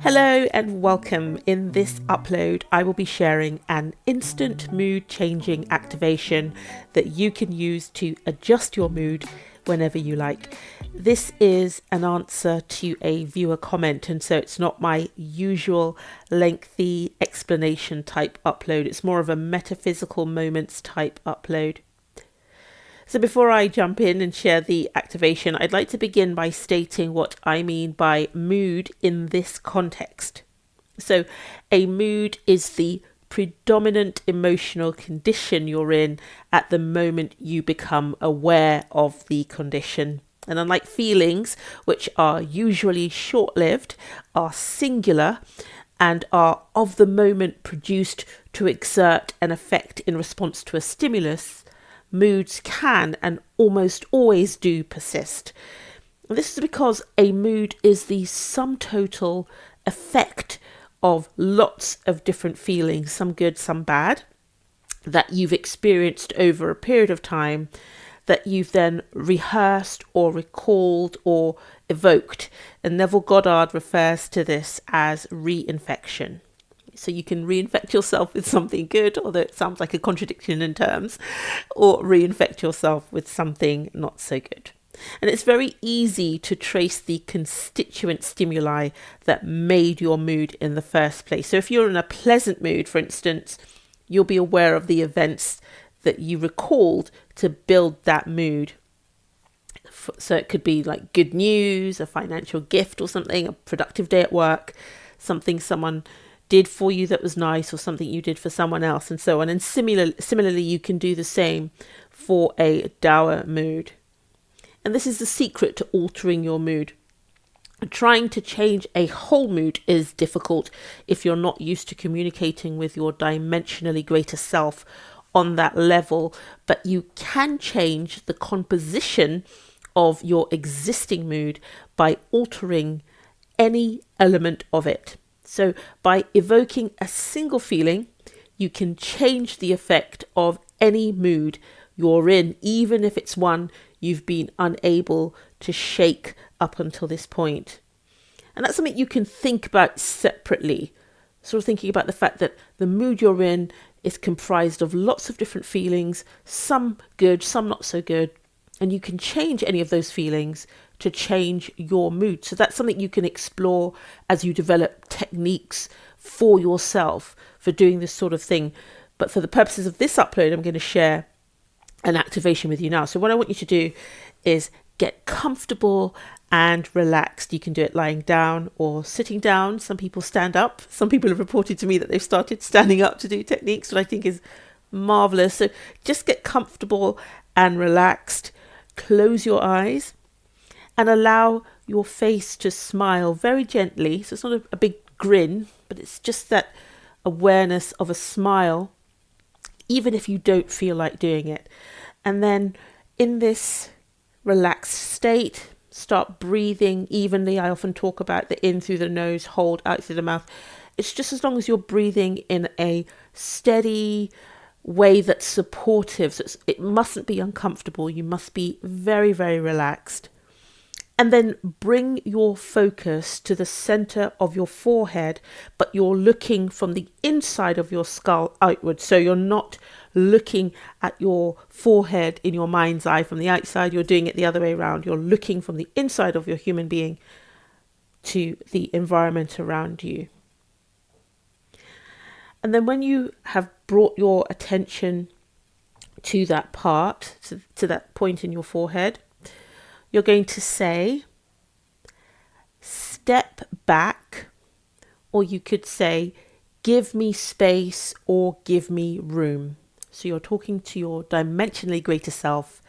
Hello and welcome. In this upload, I will be sharing an instant mood changing activation that you can use to adjust your mood whenever you like. This is an answer to a viewer comment, and so it's not my usual lengthy explanation type upload. It's more of a metaphysical moments type upload. So before I jump in and share the activation, I'd like to begin by stating what I mean by mood in this context. So a mood is the predominant emotional condition you're in at the moment you become aware of the condition. And unlike feelings, which are usually short-lived, are singular and are of the moment produced to exert an effect in response to a stimulus, moods can and almost always do persist. This is because a mood is the sum total effect of lots of different feelings, some good, some bad, that you've experienced over a period of time that you've then rehearsed or recalled or evoked. And Neville Goddard refers to this as reinfection. So you can reinfect yourself with something good, although it sounds like a contradiction in terms, or reinfect yourself with something not so good. And it's very easy to trace the constituent stimuli that made your mood in the first place. So if you're in a pleasant mood, for instance, you'll be aware of the events that you recalled to build that mood. So it could be like good news, a financial gift or something, a productive day at work, something someone did for you that was nice, or something you did for someone else, and so on. And similarly, you can do the same for a dour mood. And this is the secret to altering your mood. Trying to change a whole mood is difficult if you're not used to communicating with your dimensionally greater self on that level, but you can change the composition of your existing mood by altering any element of it. So by evoking a single feeling, you can change the effect of any mood you're in, even if it's one you've been unable to shake up until this point. And that's something you can think about separately, sort of thinking about the fact that the mood you're in is comprised of lots of different feelings, some good, some not so good, and you can change any of those feelings to change your mood. So that's something you can explore as you develop techniques for yourself for doing this sort of thing. But for the purposes of this upload, I'm going to share an activation with you now. So what I want you to do is get comfortable and relaxed. You can do it lying down or sitting down. Some people stand up. Some people have reported to me that they've started standing up to do techniques, which I think is marvelous. So just get comfortable and relaxed. Close your eyes and allow your face to smile very gently. So it's not a big grin, but it's just that awareness of a smile, even if you don't feel like doing it. And then in this relaxed state, start breathing evenly. I often talk about the in through the nose, hold out through the mouth. It's just as long as you're breathing in a steady way that's supportive. So it mustn't be uncomfortable. You must be very, very relaxed. And then bring your focus to the center of your forehead, but you're looking from the inside of your skull outwards. So you're not looking at your forehead in your mind's eye from the outside. You're doing it the other way around. You're looking from the inside of your human being to the environment around you. And then when you have brought your attention to that part, to that point in your forehead, you're going to say, step back, or you could say, give me space or give me room. So you're talking to your dimensionally greater self,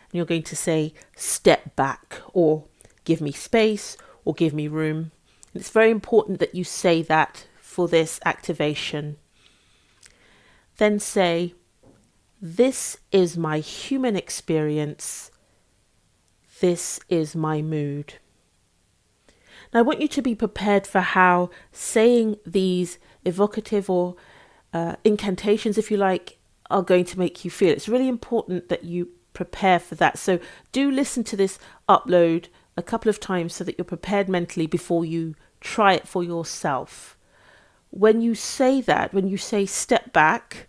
and you're going to say, step back, or give me space or give me room. And it's very important that you say that for this activation. Then say, this is my human experience. This is my mood. Now, I want you to be prepared for how saying these evocative or incantations, if you like, are going to make you feel. It's really important that you prepare for that. So do listen to this upload a couple of times so that you're prepared mentally before you try it for yourself. When you say that, when you say step back,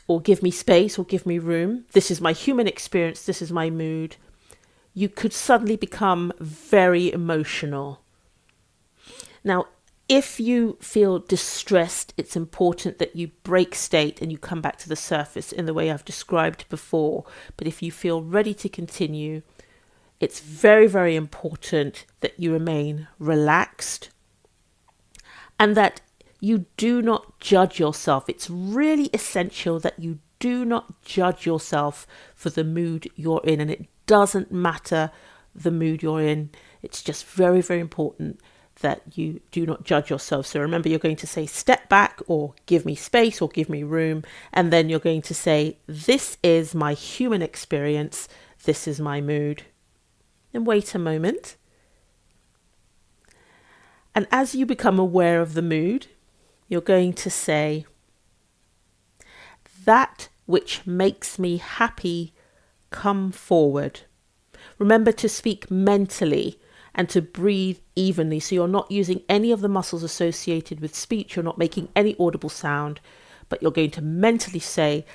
or give me space, or give me room, this is my human experience, this is my mood, you could suddenly become very emotional. Now, if you feel distressed, it's important that you break state and you come back to the surface in the way I've described before. But if you feel ready to continue, it's very, very important that you remain relaxed and that you do not judge yourself. It's really essential that you do not judge yourself for the mood you're in. And it doesn't matter the mood you're in. It's just very, very important that you do not judge yourself. So remember, you're going to say step back, or give me space, or give me room. And then you're going to say, this is my human experience. This is my mood. And wait a moment. And as you become aware of the mood, you're going to say, that which makes me happy, come forward. Remember to speak mentally and to breathe evenly. So you're not using any of the muscles associated with speech. You're not making any audible sound, but you're going to mentally say,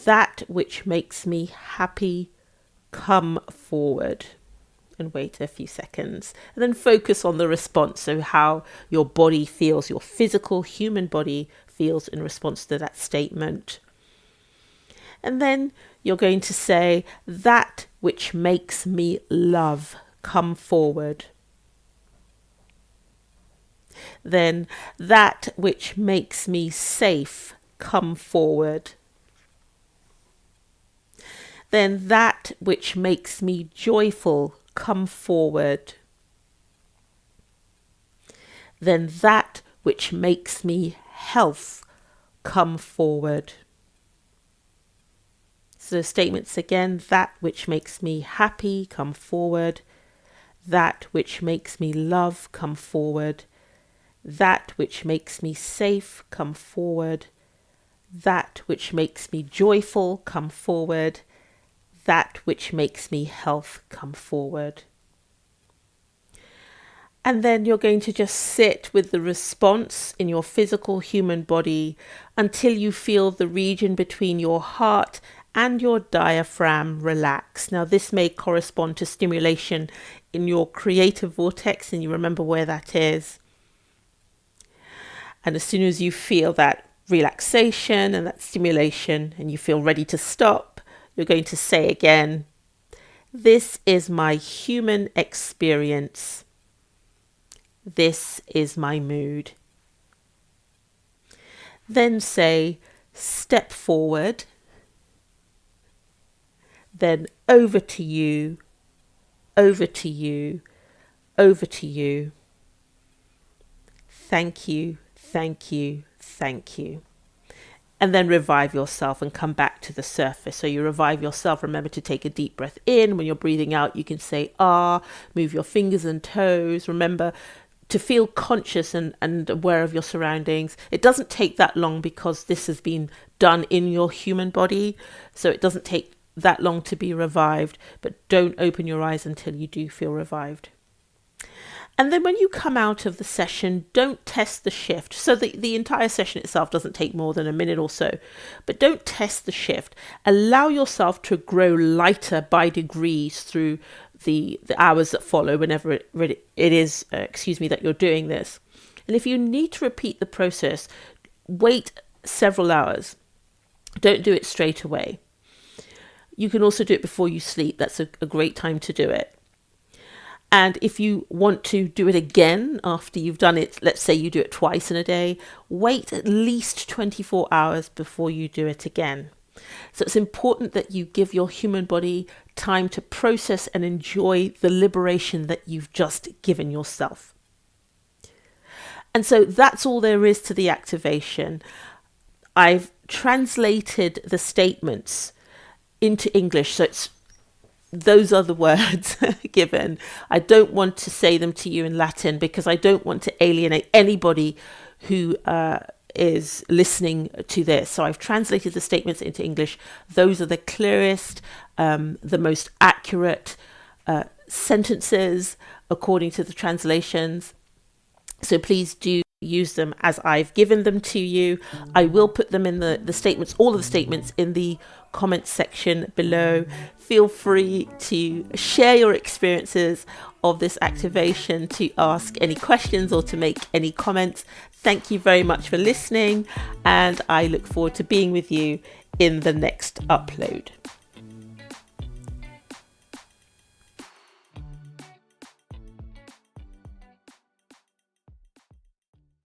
that which makes me happy, come forward. And wait a few seconds, and then focus on the response. So how your body feels, your physical human body feels in response to that statement. And then you're going to say, that which makes me love, come forward. Then, that which makes me safe, come forward. Then, that which makes me joyful, come forward. Then, that which makes me health, come forward. So statements again, that which makes me happy, come forward. That which makes me love, come forward. That which makes me safe, come forward. That which makes me joyful, come forward. That which makes me health, come forward. And then you're going to just sit with the response in your physical human body until you feel the region between your heart and your diaphragm relax. Now, this may correspond to stimulation in your creative vortex, and you remember where that is. And as soon as you feel that relaxation and that stimulation and you feel ready to stop, you're going to say again, this is my human experience. This is my mood. Then say, step forward. Then over to you, over to you, over to you. Thank you, thank you, thank you. And then revive yourself and come back to the surface. So you revive yourself. Remember to take a deep breath in. When you're breathing out, you can say, ah, move your fingers and toes. Remember to feel conscious and aware of your surroundings. It doesn't take that long because this has been done in your human body. So it doesn't take that long to be revived, but don't open your eyes until you do feel revived. And then when you come out of the session, don't test the shift. So the entire session itself doesn't take more than a minute or so, but don't test the shift. Allow yourself to grow lighter by degrees through the hours that follow, whenever it is, that you're doing this. And if you need to repeat the process, wait several hours. Don't do it straight away. You can also do it before you sleep. That's a great time to do it. And if you want to do it again after you've done it, let's say you do it twice in a day, wait at least 24 hours before you do it again. So it's important that you give your human body time to process and enjoy the liberation that you've just given yourself. And so that's all there is to the activation. I've translated the statements into English, so those are the words given. I don't want to say them to you in Latin because I don't want to alienate anybody who is listening to this. So I've translated the statements into English. Those are the clearest, the most accurate sentences according to the translations. So please do use them as I've given them to you. I will put them in the statements, all of the statements, in the comments section below. Feel free to share your experiences of this activation, to ask any questions or to make any comments. Thank you very much for listening, and I look forward to being with you in the next upload.